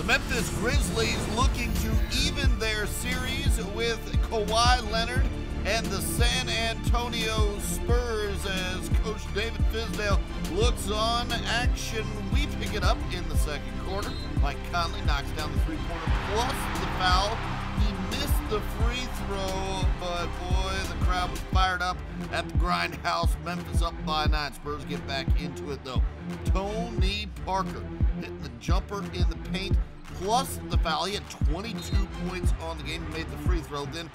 Memphis Grizzlies looking to even their series with Kawhi Leonard and the San Antonio Spurs as Coach David Fizdale looks on. Action, we pick it up in the second quarter. Mike Conley knocks down the three-pointer plus the foul. He missed the free throw, but boy, the crowd was fired up at the Grindhouse. Memphis up by 9. Spurs get back into it though. Tony Parker hitting the jumper in the paint plus the foul. He had 22 points on the game. He made the free throw. Then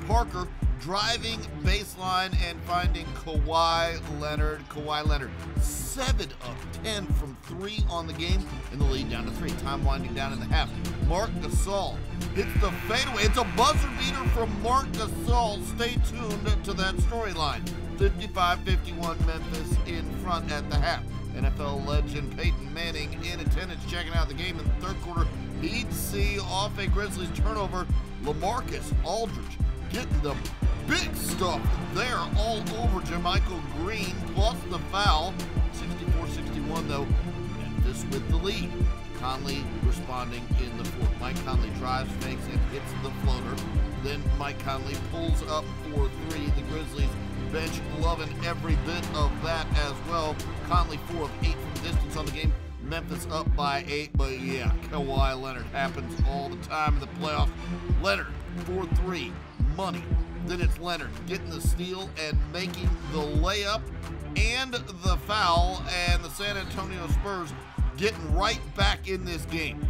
Parker driving baseline and finding Kawhi Leonard. Kawhi Leonard, 7 of 10 from 3 on the game, and the lead down to 3. Time winding down in the half. Marc Gasol hits the fadeaway. It's a buzzer beater from Marc Gasol. Stay tuned to that storyline. 55-51 Memphis in front at the half. NFL legend Peyton Manning in attendance checking out the game in the third quarter. He'd see off a Grizzlies turnover. LaMarcus Aldridge getting the big stuff there all over Jermichael Green plus the foul. 64-61 though, Memphis with the lead. Conley responding in the fourth. Mike Conley drives, fakes, and hits the floater. Then Mike Conley pulls up for 3. The Grizzlies bench loving every bit of that as well. Conley 4 of 8 from distance on the game. Memphis up by 8, but yeah, Kawhi Leonard happens all the time in the playoffs. Leonard 4-3, money. Then it's Leonard getting the steal and making the layup and the foul, and the San Antonio Spurs getting right back in this game.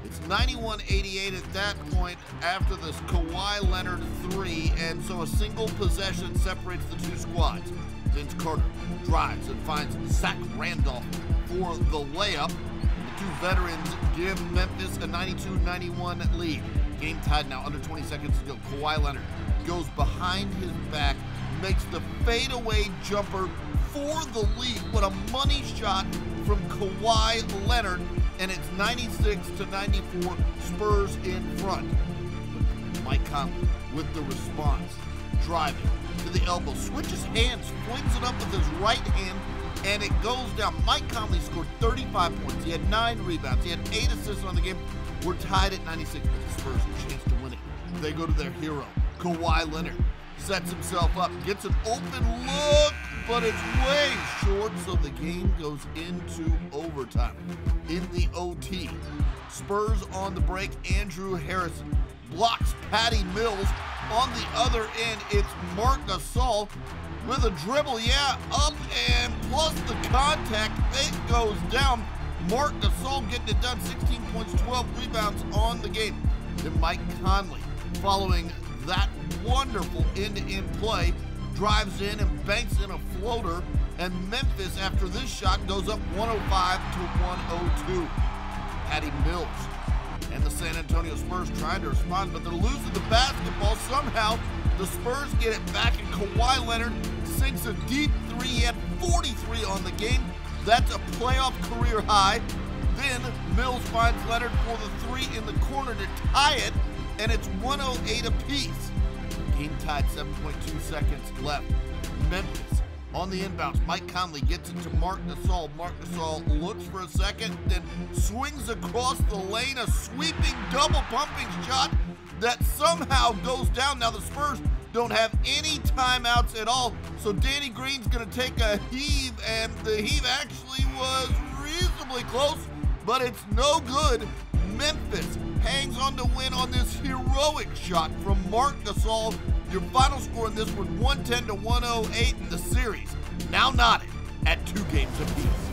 It's 91-88 at that point after this Kawhi Leonard 3, and so a single possession separates the two squads. Vince Carter drives and finds Zach Randolph for the layup. The two veterans give Memphis a 92-91 lead. Game tied now, under 20 seconds to go. Kawhi Leonard goes behind his back, makes the fadeaway jumper for the lead. What a money shot from Kawhi Leonard, and it's 96-94, Spurs in front. Mike Conley with the response, driving to the elbow, switches hands, flings it up with his right hand, and it goes down. Mike Conley scored 35 points. He had 9 rebounds. He had 8 assists on the game. We're tied at 96, but the Spurs have a chance to win it. They go to their hero, Kawhi Leonard. Sets himself up, gets an open look, but it's way short, so the game goes into overtime. In the OT, Spurs on the break, Andrew Harrison blocks Patty Mills. On the other end, it's Marc Gasol with a dribble, up and plus the contact, it goes down. Marc Gasol getting it done, 16 points, 12 rebounds on the game. Then Mike Conley, following that wonderful end-to-end play, drives in and banks in a floater, and Memphis, after this shot, goes up 105-102. Patty Mills and the San Antonio Spurs trying to respond, but they're losing the basketball. Somehow, the Spurs get it back, and Kawhi Leonard sinks a deep 3. He had 43 on the game. That's a playoff career high. Then Mills finds Leonard for the 3 in the corner to tie it, and it's 108 apiece. Game tied, 7.2 seconds left. Memphis on the inbounds. Mike Conley gets it to Marc Gasol. Marc Gasol looks for a second, then swings across the lane, a sweeping double pumping shot that somehow goes down. Now the Spurs don't have any timeouts at all, so Danny Green's going to take a heave, and the heave actually was reasonably close, but it's no good. Memphis hangs on to win on this heroic shot from Marc Gasol. Your final score in this was 110-108 in the series, now knotted at 2 games apiece.